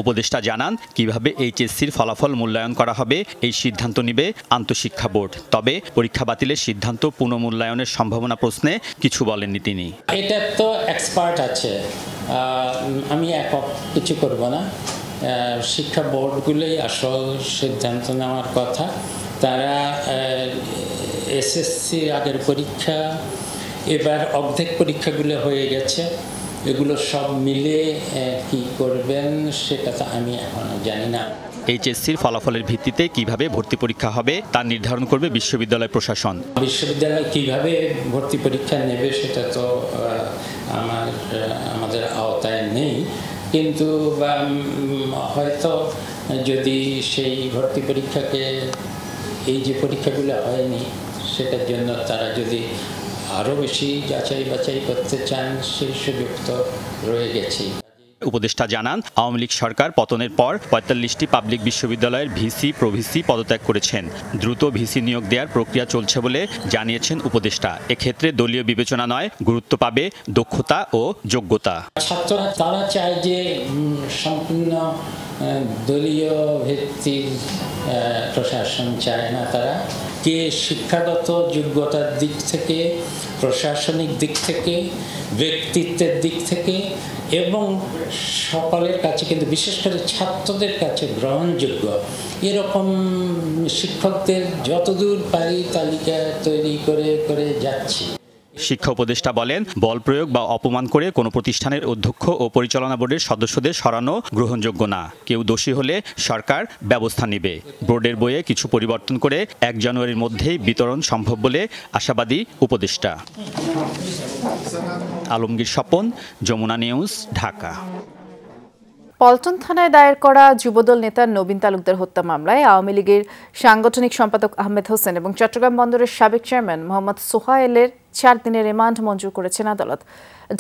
S2: উপদেষ্টা জানান কিভাবে এইচএসসির ফলাফল মূল্যায়ন করা হবে এই সিদ্ধান্ত নেবে আন্তঃশিক্ষা বোর্ড। তবে পরীক্ষা বাতিলের সিদ্ধান্ত পুনর্মূল্যায়নের সম্ভাবনা প্রশ্নে কিছু বলেননি তিনি।
S7: এটা তো এক্সপার্ট আছে, আমি একক কিছু করব না। শিক্ষা বোর্ডগুলোই আসল সিদ্ধান্ত নেওয়ার কথা। তারা এসএসসি আগের পরীক্ষা, এবার অর্ধেক পরীক্ষাগুলো হয়ে গেছে, এগুলো সব মিলে কি করবেন সেটা তো আমি এখনো জানি না।
S2: এইচএসসির ফলাফলের ভিত্তিতে কিভাবে ভর্তি পরীক্ষা হবে তা নির্ধারণ করবে বিশ্ববিদ্যালয় প্রশাসন।
S7: বিশ্ববিদ্যালয় কিভাবে ভর্তি পরীক্ষা নেবে সেটা তো আমাদের আওতায় নেই, কিন্তু হয়তো যদি সেই ভর্তি পরীক্ষাকে, এই যে পরীক্ষাগুলো হয়নি সেটার জন্য তারা যদি আরও বেশি যাচাই বাছাই করতে চান সেই সুযোগ তো রয়ে গেছে।
S2: উপদেষ্টা জানান আওয়ামী লীগ সরকার পতনের পর ৪৫টি পাবলিক বিশ্ববিদ্যালয়ের ভিসি প্রভিসি পদত্যাগ করেছেন। দ্রুত ভিসি নিয়োগ দেওয়ার প্রক্রিয়া চলছে বলে জানিয়েছেন উপদেষ্টা। এক্ষেত্রে দলীয় বিবেচনা নয়, গুরুত্ব পাবে দক্ষতা ও যোগ্যতা।
S7: ছাত্ররা তারা চায় যে সম্পূর্ণ দলীয় ভিত্তির প্রশাসন চায় না। তারা কে শিক্ষাগত যোগ্যতার দিক থেকে, প্রশাসনিক দিক থেকে, ব্যক্তিত্বের দিক থেকে এবং সকলের কাছে, কিন্তু বিশেষ করে ছাত্রদের কাছে গ্রহণযোগ্য এরকম শিক্ষকদের যতদূর পারি তালিকা তৈরি করে যাচ্ছি।
S2: শিক্ষা উপদেষ্টা বলেন বল প্রয়োগ বা অপমান করে কোনো প্রতিষ্ঠানের অধ্যক্ষ ও পরিচালনা বোর্ডের সদস্যদের সরানো গ্রহণযোগ্য না। কেউ দোষী হলে সরকার ব্যবস্থা নেবে। বোর্ডের বইয়ে কিছু পরিবর্তন করে ১ জানুয়ারির মধ্যেই বিতরণ সম্ভব বলে আশাবাদী উপদেষ্টা। আলমগীর স্বপন, যমুনা নিউজ, ঢাকা।
S1: পল্টন থানায় দায়ের করা যুবদল নেতা নবীন তালুকদার হত্যা মামলায় আওয়ামী লীগের সাংগঠনিক সম্পাদক আহমেদ হোসেন এবং চট্টগ্রাম বন্দরের সাবেক চেয়ারম্যান মোহাম্মদ সোহায়েলের 4 দিনের রিমান্ড মঞ্জুর করেছেন আদালত।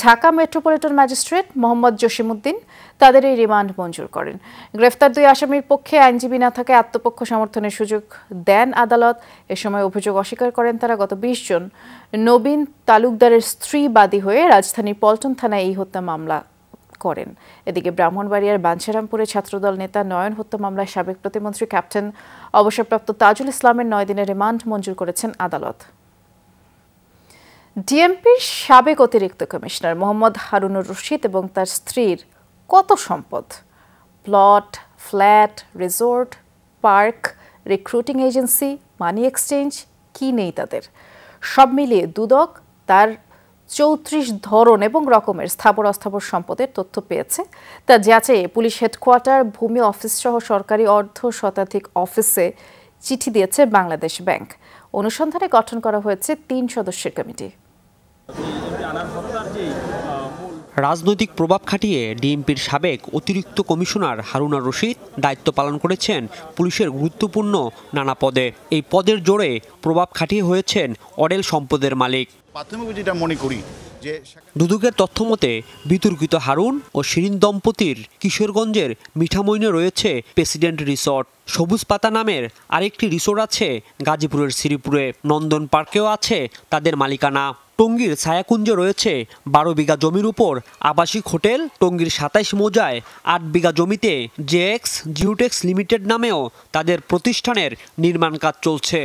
S1: ঢাকা মেট্রোপলিটন ম্যাজিস্ট্রেট মোহাম্মদ জসিমউদ্দিন তাদের এই রিমান্ড মঞ্জুর করেন। গ্রেফতার 2 আসামির পক্ষে আইনজীবী না থাকায় আত্মপক্ষ সমর্থনের সুযোগ দেন আদালত। এ সময় অভিযোগ অস্বীকার করেন তারা। গত 20 জন নবীন তালুকদারের স্ত্রী বাদী হয়ে রাজধানীর পল্টন থানায় এই হত্যা মামলা করেন। এদিকে ব্রাহ্মণবাড়িয়ার বাঞ্ছারামপুরে ছাত্রদল নেতা নয়ন হত্যা মামলায় সাবেক প্রতিমন্ত্রী ক্যাপ্টেন অবসরপ্রাপ্ত তাজুল ইসলামের 9 দিনের রিমান্ড মঞ্জুর করেছেন আদালত। ডিএমপির সাবেক অতিরিক্ত কমিশনার মোহাম্মদ হারুনুর রশিদ এবং তার স্ত্রীর কত সম্পদ, plot, flat, resort, park, recruiting agency, money exchange, কি নেই তাদের। সব মিলিয়ে দুদক তার 34 ধরন এবং রকমের স্থাবর অস্থাবর সম্পদের তথ্য পেয়েছে। তা যাচাইয়ে পুলিশ হেডকোয়ার্টার, ভূমি অফিস সহ সরকারি অর্ধশতাধিক অফিসে চিঠি দিয়েছে বাংলাদেশ ব্যাংক। অনুসন্ধানে গঠন করা হয়েছে 3 সদস্যের কমিটি।
S9: রাজনৈতিক প্রভাব খাটিয়ে ডিএমপির সাবেক অতিরিক্ত কমিশনার হারুনুর রশিদ দায়িত্ব পালন করেছেন পুলিশের গুরুত্বপূর্ণ নানা পদে। এই পদের জোরে প্রভাব খাটিয়ে হয়েছেন অডেল সম্পদের মালিক।
S10: প্রাথমিক যেটা মনে করি যে
S9: দুদকের তথ্য মতে বিতর্কিত হারুন ও শিরিন দম্পতির কিশোরগঞ্জের মিঠামইনে রয়েছে প্রেসিডেন্ট রিসোর্ট। সবুজ পাতা নামের আরেকটি রিসোর্ট আছে গাজীপুরের শ্রীপুরে। নন্দন পার্কেও আছে তাদের মালিকানা। টঙ্গীর ছায়াকুঞ্জে রয়েছে 12 বিঘা জমির উপর আবাসিক হোটেল। টঙ্গীর 27 মৌজায় 8 বিঘা জমিতে জেএক্স জিওটেক্স লিমিটেড নামেও তাদের প্রতিষ্ঠানের নির্মাণ কাজ চলছে।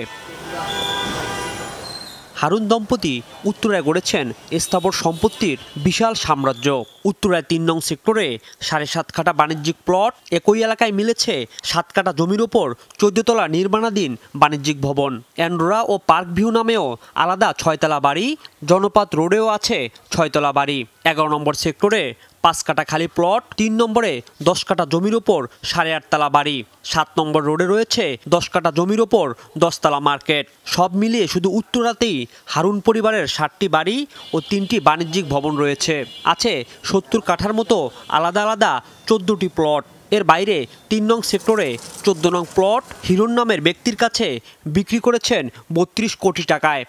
S9: হারুন দম্পতি উত্তরায় গড়েছেন স্থাবর সম্পত্তির বিশাল সাম্রাজ্য। উত্তরায় 3 নং সেক্টরে 7.5 কাঠা বাণিজ্যিক প্লট। একই এলাকায় মিলেছে 7 কাঠা জমির ওপর 14 তলা নির্মাণাধীন বাণিজ্যিক ভবন। অ্যান্ডোরা ও পার্ক ভিউ নামেও আলাদা 6 তলা বাড়ি। জনপাত রোডেও আছে 6 তলা বাড়ি। 11 নম্বর সেক্টরে 5 কাঠা খালি প্লট, 3 নম্বরে 10 কাঠা জমির ওপর 8.5 তলা বাড়ি, 7 নম্বর রোডে রয়েছে 10 কাঠা জমির ওপর 10 তলা মার্কেট। সব মিলিয়ে শুধু উত্তরাতেই হারুন পরিবারের 7টি বাড়ি ও 3টি বাণিজ্যিক ভবন রয়েছে। আছে 70 কাঠার মতো আলাদা আলাদা 14টি প্লট। এর বাইরে 3 নং সেক্টরে 14 নং প্লট হিরণ নামের ব্যক্তির কাছে বিক্রি করেছেন 32 কোটি টাকায়।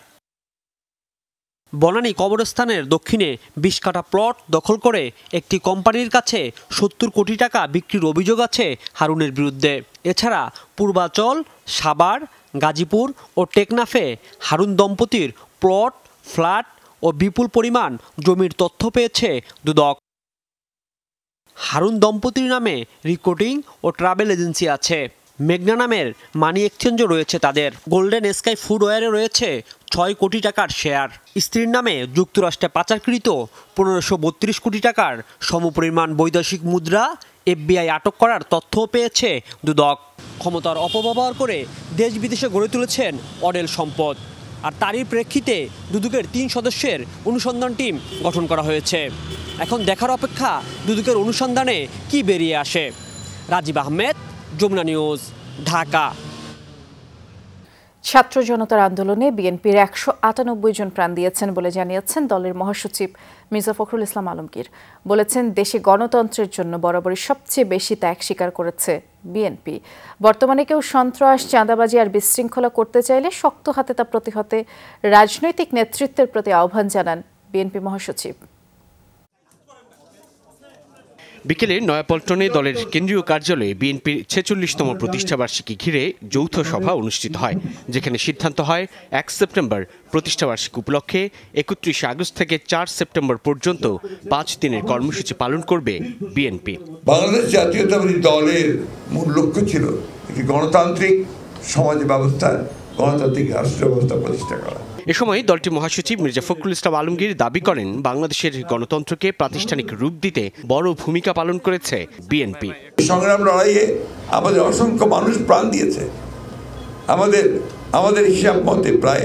S9: বনানী কবরস্থানের দক্ষিণে 20 কাঠা প্লট দখল করে একটি কোম্পানির কাছে 70 কোটি টাকা বিক্রির অভিযোগ আছে হারুনের বিরুদ্ধে। এছাড়া পূর্বাচল, সাভার, গাজীপুর ও টেকনাফে হারুন দম্পতির প্লট, ফ্ল্যাট ও বিপুল পরিমাণ জমির তথ্য পেয়েছে দুদক। হারুন দম্পতির নামে রিক্রুটিং ও ট্রাভেল এজেন্সি আছে। মেঘনা নামের মানি এক্সচেঞ্জও রয়েছে তাদের। গোল্ডেন স্কাই ফুডওয়্যারে রয়েছে 6 কোটি টাকার শেয়ার। স্ত্রীর নামে যুক্তরাষ্ট্রে পাচারকৃত 1532 কোটি টাকার সমপরিমাণ বৈদেশিক মুদ্রা FBI আটক করার তথ্যও পেয়েছে দুদক। ক্ষমতার অপব্যবহার করে দেশ বিদেশে গড়ে তুলেছেন অডেল সম্পদ। আর তারই প্রেক্ষিতে দুদকের 3 সদস্যের অনুসন্ধান টিম গঠন করা হয়েছে। এখন দেখার অপেক্ষা দুদকের অনুসন্ধানে কি বেরিয়ে আসে। রাজীব আহমেদ, যমুনা নিউজ, ঢাকা।
S1: ছাত্র জনতার আন্দোলনে বিএনপির 198 জন প্রাণ দিয়েছেন বলে জানিয়েছেন দলের মহাসচিব মির্জা ফখরুল ইসলাম আলমগীর। বলেছেন, দেশে গণতন্ত্রের জন্য বরাবরই সবচেয়ে বেশি ত্যাগ স্বীকার করেছে বিএনপি। বর্তমানে কেউ সন্ত্রাস, চাঁদাবাজি আর বিশৃঙ্খলা করতে চাইলে শক্ত হাতে তা প্রতিহতে রাজনৈতিক নেতৃত্বের প্রতি আহ্বান জানান বিএনপি মহাসচিব।
S4: বিকেলে নয়াপল্টনে দলের কেন্দ্রীয় কার্যালয়ে বিএনপির 46তম প্রতিষ্ঠাবার্ষিকী ঘিরে যৌথ সভা অনুষ্ঠিত হয়, যেখানে সিদ্ধান্ত হয় 1 সেপ্টেম্বর প্রতিষ্ঠাবার্ষিকী উপলক্ষে 31 আগস্ট থেকে 4 সেপ্টেম্বর পর্যন্ত 5 দিনের কর্মসূচি পালন করবে বিএনপি।
S5: বাংলাদেশ জাতীয়তাবাদী দলের মূল লক্ষ্য ছিল একটি গণতান্ত্রিক সমাজ ব্যবস্থা, গণতান্ত্রিক রাষ্ট্র ব্যবস্থা প্রতিষ্ঠা করা।
S4: এ সময় দলটির মহাসচিব মির্জা ফখরুল ইসলাম আলমগীর দাবি করেন, বাংলাদেশের গণতন্ত্রকে প্রাতিষ্ঠানিক রূপ দিতে বড় ভূমিকা পালন করেছে বিএনপি।
S5: সংগ্রাম লড়াইয়ে আমাদের অসংখ্য মানুষ প্রাণ দিয়েছে। আমাদের হিসাব মতে প্রায়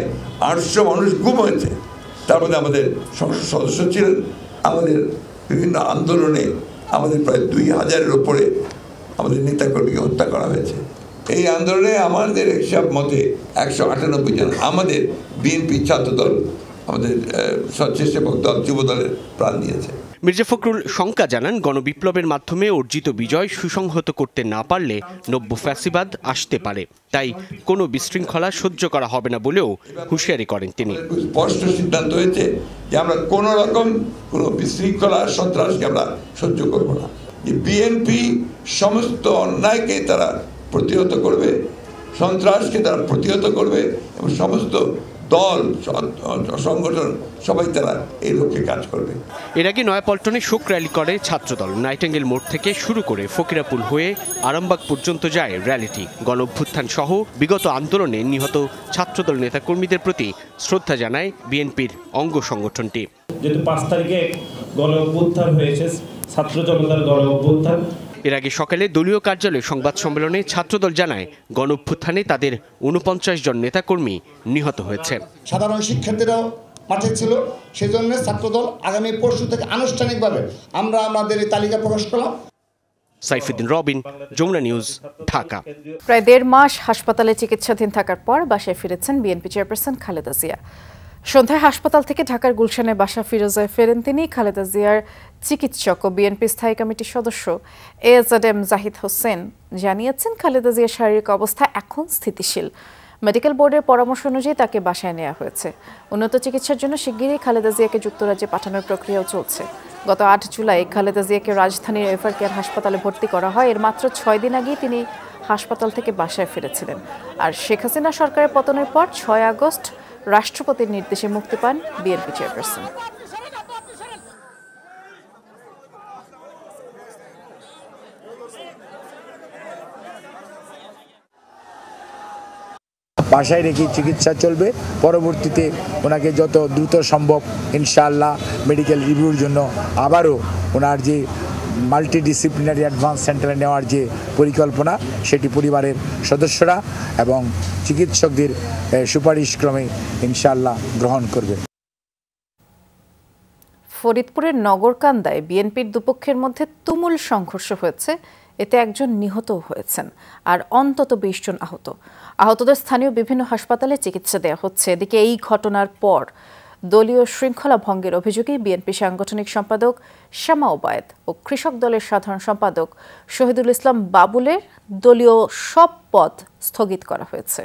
S5: 800 মানুষ গুম হয়েছে। তার মধ্যে আমাদের সংসদ সদস্য ছিলেন। আমাদের বিভিন্ন আন্দোলনে আমাদের প্রায় 2000-এর উপরে আমাদের নেতাকর্মীকে হত্যা করা হয়েছে। এই আন্দোলনে আমাদের হিসাব মতে 198 জন আমাদের বিএনপি ছাত্রদল, আমাদের স্বেচ্ছাসেবক দল, যুব দলের প্রাণ দিয়েছে।
S4: মির্জা ফখরুল শঙ্কা জানান, গণবিপ্লবের মাধ্যমে অর্জিত বিজয় সুসংহত করতে না পারলে নব্য ফ্যাসিবাদ আসতে পারে। তাই কোনো বিশৃঙ্খলা সহ্য করা হবে না বলেও হুঁশিয়ারি করেন তিনি।
S5: স্পষ্ট সিদ্ধান্ত হয়েছে যে আমরা কোনো রকম কোনো বিশৃঙ্খলা, সন্ত্রাসকে আমরা সহ্য করব না। যে বিএনপি সমস্ত অন্যায়কে তারা প্রতিহত করবে, সন্ত্রাসকে তারা প্রতিহত করবে এবং সমস্ত দল, সংগঠন সবাই তারা এই লক্ষ্যে কাজ করবে।
S4: এর আগে নয়াপল্টনে শোক র্যালি করে ছাত্রদল। নাইটেঙ্গেল মোড় থেকে শুরু করে ফকিরাপুল হয়ে আরামবাগ পর্যন্ত যায় র্যালিটি। গণ অভ্যুত্থান সহ বিগত আন্দোলনে নিহত ছাত্রদল নেতাকর্মীদের প্রতি শ্রদ্ধা জানায় বিএনপির অঙ্গ সংগঠনটি।
S11: যেহেতু 5 তারিখে গণ অভ্যুত্থান হয়েছে, ছাত্র জনতার গণ অভ্যুত্থান।
S4: এর আগে সকালে দলীয় কার্যালয়ে সংবাদ সম্মেলনে ছাত্রদল জানায়, গণ অভ্যুত্থানে তাদের 49 জন নেতাকর্মী নিহত হয়েছে।
S12: সাধারণ শিক্ষার্থীরাও মাঠে ছিল, সেজন্য ছাত্রদল আগামী পরশু থেকে আনুষ্ঠানিকভাবে আমরা আমাদের এই তালিকা প্রকাশ করলাম।
S4: সাইফুদ্দিন রবিন, যমুনা নিউজ, ঢাকা।
S1: প্রায় 1.5 মাস হাসপাতালে চিকিৎসাধীন থাকার পর বাসায় ফিরেছেন বিএনপি চেয়ারপারসন খালেদা জিয়া। সন্ধ্যায় হাসপাতাল থেকে ঢাকার গুলশানে বাসা ফিরোজায় ফেরেন তিনি। খালেদা জিয়ার চিকিৎসক ও বিএনপি স্থায়ী কমিটির সদস্য ASM জাহিদ হোসেন জানিয়েছেন, খালেদা জিয়ার শারীরিক অবস্থা এখন স্থিতিশীল। মেডিকেল বোর্ডের পরামর্শ অনুযায়ী তাকে বাসায় নেওয়া হয়েছে। উন্নত চিকিৎসার জন্য শিগগিরই খালেদা জিয়াকে যুক্তরাজ্যে পাঠানোর প্রক্রিয়াও চলছে। গত 8 জুলাই খালেদা জিয়াকে রাজধানীর এভার কেয়ার হাসপাতালে ভর্তি করা হয়। এর মাত্র 6 দিন আগেই তিনি হাসপাতাল থেকে বাসায় ফিরেছিলেন। আর শেখ হাসিনা সরকারের পতনের পর 6 আগস্ট রাষ্ট্রপতির নির্দেশে মুক্তি পান বিএনপি চেয়ারপারসন।
S13: বাসায় রেখে চিকিৎসা চলবে। পরবর্তীতে ওনাকে যত দ্রুত সম্ভব ইনশাআল্লাহ মেডিকেল রিভিউর জন্য আবারও ওনার যে মাল্টিডিসিপ্লিনারি অ্যাডভান্স সেন্টারে নেওয়ার যে পরিকল্পনা, সেটি পরিবারের সদস্যরা এবং চিকিৎসকদের সুপারিশ ক্রমে ইনশাআল্লাহ গ্রহণ করবে।
S1: ফরিদপুরের নগরকান্দায় বিএনপির দুপক্ষের মধ্যে তুমুল সংঘর্ষ হয়েছে। এতে একজন নিহত হয়েছেন আর অন্তত 20 জন আহত। আহতদের স্থানীয় বিভিন্ন হাসপাতালে চিকিৎসা দেওয়া হচ্ছে। এদিকে এই ঘটনার পর দলীয় শৃঙ্খলা ভঙ্গের অভিযোগে বিএনপি সাংগঠনিক সম্পাদক শামা ওবায়েদ ও কৃষক দলের সাধারণ সম্পাদক শহীদুল ইসলাম বাবুলের দলীয় সব পদ স্থগিত করা হয়েছে।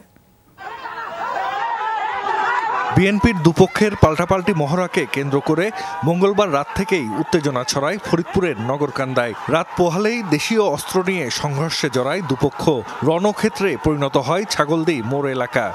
S14: বিএনপির দুপক্ষের পাল্টাপাল্টি মহড়াকে কেন্দ্র করে মঙ্গলবার রাত থেকেই উত্তেজনা ছড়ায় ফরিদপুরের নগরকান্দায়। রাত পোহালেই দেশীয় অস্ত্র নিয়ে সংঘর্ষে জড়ায় দুপক্ষ। রণক্ষেত্রে পরিণত হয় ছাগলদি মোড় এলাকা।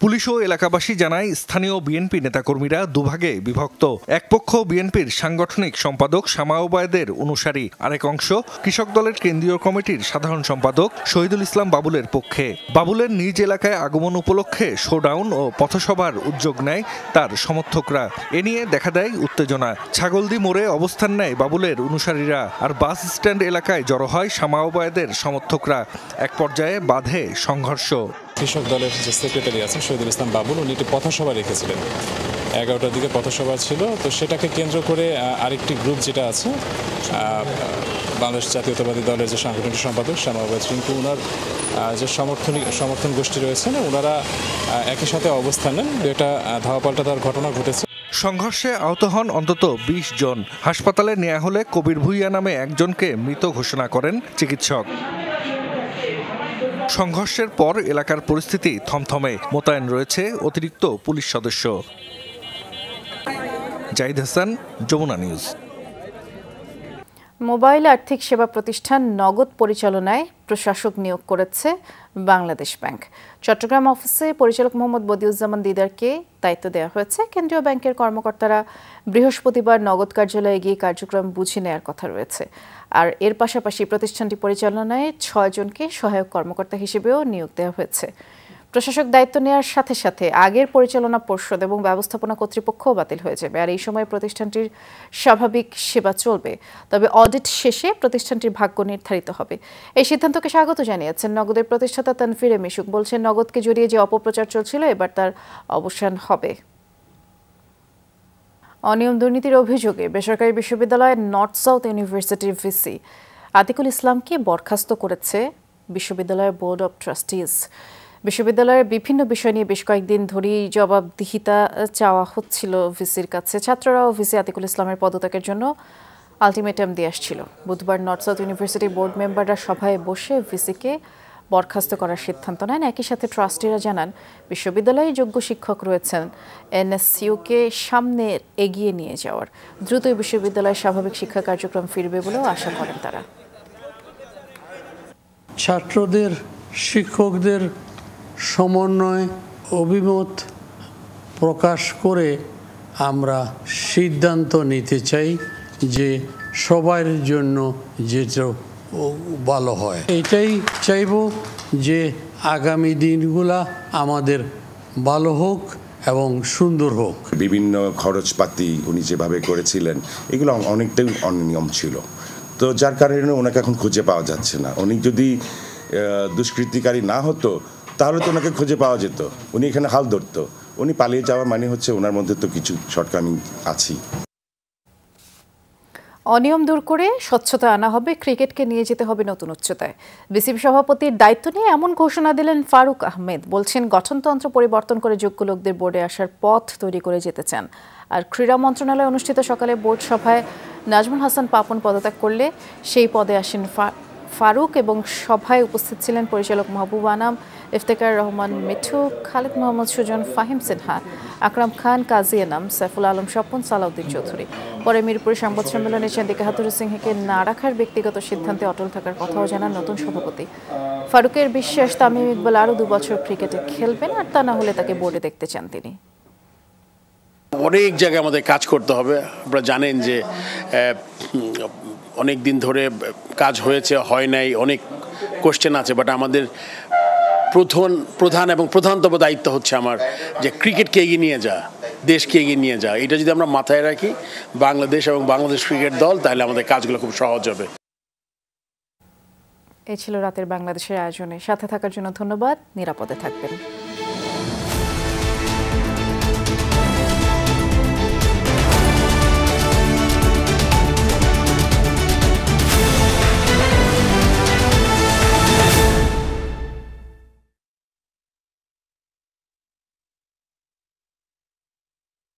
S14: পুলিশ ও এলাকাবাসী জানায়, স্থানীয় বিএনপি নেতাকর্মীরা দুভাগে বিভক্ত। এক পক্ষ বিএনপির সাংগঠনিক সম্পাদক শামা ওবায়েদের অনুসারী, আরেক অংশ কৃষক দলের কেন্দ্রীয় কমিটির সাধারণ সম্পাদক শহীদুল ইসলাম বাবুলের পক্ষে। বাবুলের নিজ এলাকায় আগমন উপলক্ষে শোডাউন ও পথসভার উদ্যোগ নেয় তার সমর্থকরা। এ নিয়ে দেখা দেয় উত্তেজনা। ছাগলদি মোড়ে অবস্থান নেয় বাবুলের অনুসারীরা, আর বাস স্ট্যান্ড এলাকায় জড়ো হয় শামা ওবায়েদের সমর্থকরা। এক পর্যায়ে বাধে সংঘর্ষ।
S15: কৃষক দলের যে সেক্রেটারি আছেন শহীদুল ইসলাম বাবুল, উনি একটি পথসভা রেখেছিলেন। 11টার দিকে পথসভা ছিল, তো সেটাকে কেন্দ্র করে আরেকটি গ্রুপ যেটা আছে বাংলাদেশ জাতীয়তাবাদী দলের যে সাংগঠনিক সম্পাদক শামা ওবায়েদ রিঙ্কু, ওনার যে সমর্থন গোষ্ঠী রয়েছেন, ওনারা একই সাথে অবস্থান নেন। এটা ধাওয়া তার ঘটনা ঘটেছে।
S14: সংঘর্ষে আহত হন অন্তত 20 জন। হাসপাতালে নেওয়া হলে কবির ভুইয়া নামে একজনকে মৃত ঘোষণা করেন চিকিৎসক। সংঘর্ষের পর এলাকার পরিস্থিতি থমথমে। মোতায়েন রয়েছে অতিরিক্ত পুলিশ সদস্য। জাহিদ হাসান, যমুনা নিউজ।
S1: মোবাইল আর্থিক সেবা প্রতিষ্ঠান নগদ পরিচালনায় প্রশাসক নিয়োগ করেছে বাংলাদেশ ব্যাংক। চট্টগ্রাম অফিসে পরিচালক মোহাম্মদ বদিউজ্জামান দিদারকে দায়িত্ব দেওয়া হয়েছে। কেন্দ্রীয় ব্যাংকের কর্মকর্তারা বৃহস্পতিবার নগদ কার্যালয়ে গিয়ে কার্যক্রম বুঝে নেওয়ার কথা রয়েছে। আর এর পাশাপাশি প্রতিষ্ঠানটি পরিচালনায় 6 জনকে সহায়ক কর্মকর্তা হিসেবেও নিয়োগ দেওয়া হয়েছে। প্রশাসক দায়িত্ব নেওয়ার সাথে সাথে আগের পরিচালনা পর্ষদ এবং ব্যবস্থাপনা কর্তৃপক্ষও বাতিল হয়ে যাবে। আর এই সময় প্রতিষ্ঠানটির স্বাভাবিক সেবা চলবে, তবে অডিট শেষে প্রতিষ্ঠানটির ভাগ্য নির্ধারিত হবে। এই সিদ্ধান্তকে স্বাগত জানিয়েছেন নগদের প্রতিষ্ঠাতা তানফিরে মিশুক। বলছেন, নগদকে জড়িয়ে যে অপপ্রচার চলছিল এবার তার অবসান হবে। অনিয়ম দুর্নীতির অভিযোগে বেসরকারি বিশ্ববিদ্যালয় নর্থ সাউথ ইউনিভার্সিটির ভিসি আতিকুল ইসলামকে বরখাস্ত করেছে বিশ্ববিদ্যালয়ের বোর্ড অব ট্রাস্টিজ। বিশ্ববিদ্যালয়ের বিভিন্ন বিষয় নিয়ে বেশ কয়েকদিন ধরেই জবাবদিহিতা চাওয়া হচ্ছিল ভিসির কাছে। ছাত্ররাও ভিসি আতিকুল ইসলামের পদত্যাগের জন্য আলটিমেটাম দিয়ে আসছিল। বুধবার নর্থ সাউথ ইউনিভার্সিটি বোর্ড মেম্বাররা সভায় বসে ভিসিকে বরখাস্ত করার সিদ্ধান্ত নেন। একই সাথে ট্রাস্টিরা জানান, বিশ্ববিদ্যালয়ে যোগ্য শিক্ষক রয়েছেন, এনএসইউকে সামনে এগিয়ে নিয়ে যাওয়ার। দ্রুতই বিশ্ববিদ্যালয়ে স্বাভাবিক শিক্ষা কার্যক্রম ফিরবে বলেও আশা করেন তারা।
S16: ছাত্রদের, শিক্ষকদের সমন্বয়, অভিমত প্রকাশ করে আমরা সিদ্ধান্ত নিতে চাই যে সবার জন্য যেটা ভালো হয়। এটাই চাইব যে আগামী দিনগুলা আমাদের ভালো হোক এবং সুন্দর হোক।
S17: বিভিন্ন খরচপাতি উনি যেভাবে করেছিলেন, এগুলো অনেকটাই অনিয়ম ছিল। তো যার কারণে ওনাকে এখন খুঁজে পাওয়া যাচ্ছে না। উনি যদি দুষ্কৃতিকারী না হতো তাহলে তো ওনাকে খুঁজে পাওয়া যেত। উনি এখানে হাল ধরতো। উনি পালিয়ে যাওয়া মানে হচ্ছে ওনার মধ্যে তো কিছু শর্টকামিং আছেই।
S1: অনিয়ম দূর করে স্বচ্ছতা আনা হবে, ক্রিকেটকে নিয়ে যেতে হবে নতুন উচ্চতায়। বিসিবি সভাপতির দায়িত্ব নিয়ে এমন ঘোষণা দিলেন ফারুক আহমেদ। বলছেন, গঠনতন্ত্র পরিবর্তন করে যোগ্য লোকদের বোর্ডে আসার পথ তৈরি করে যেতে চান। আর ক্রীড়া মন্ত্রণালয়ে অনুষ্ঠিত সকালে বোর্ড সভায় নাজমুল হাসান পাপন পদত্যাগ করলে সেই পদে আসেন ফারুক এবং সভায় উপস্থিত ছিলেন পরিচালক মাহবুব আনাম, ইফতেখার রহমান মিঠু, খালিদ মোহাম্মদ সুজন, ফাহিম সিনহা, আকরাম খান, কাজী এনাম, সাইফুল আলম স্বপন, সালাউদ্দিন চৌধুরী। পরে মিরপুরে সংবাদ সম্মেলনে চান্দিকা হাতুরু সিংহকে না রাখার ব্যক্তিগত সিদ্ধান্তে অটল থাকার কথাও জানান নতুন সভাপতি। ফারুকের বিশ্বাস, তামিম ইকবাল আরও 2 বছর ক্রিকেটে খেলবেন, আর তা না হলে তাকে বোর্ডে দেখতে চান তিনি।
S18: অনেক জায়গায় আমাদের কাজ করতে হবে। আপনারা জানেন যে অনেক দিন ধরে কাজ হয়েছে, হয় নাই, অনেক কোশ্চেন আছে। বাট আমাদের প্রধান এবং প্রধানতম দায়িত্ব হচ্ছে আমার যে ক্রিকেটকে এগিয়ে নিয়ে যাওয়া, দেশকে এগিয়ে নিয়ে যাওয়া। এটা যদি আমরা মাথায় রাখি, বাংলাদেশ এবং বাংলাদেশ ক্রিকেট দল, তাহলে আমাদের কাজগুলো খুব সহজ হবে।
S1: এই ছিল রাতের বাংলাদেশের আয়োজনে। সাথে থাকার জন্য ধন্যবাদ। নিরাপদে থাকবেন।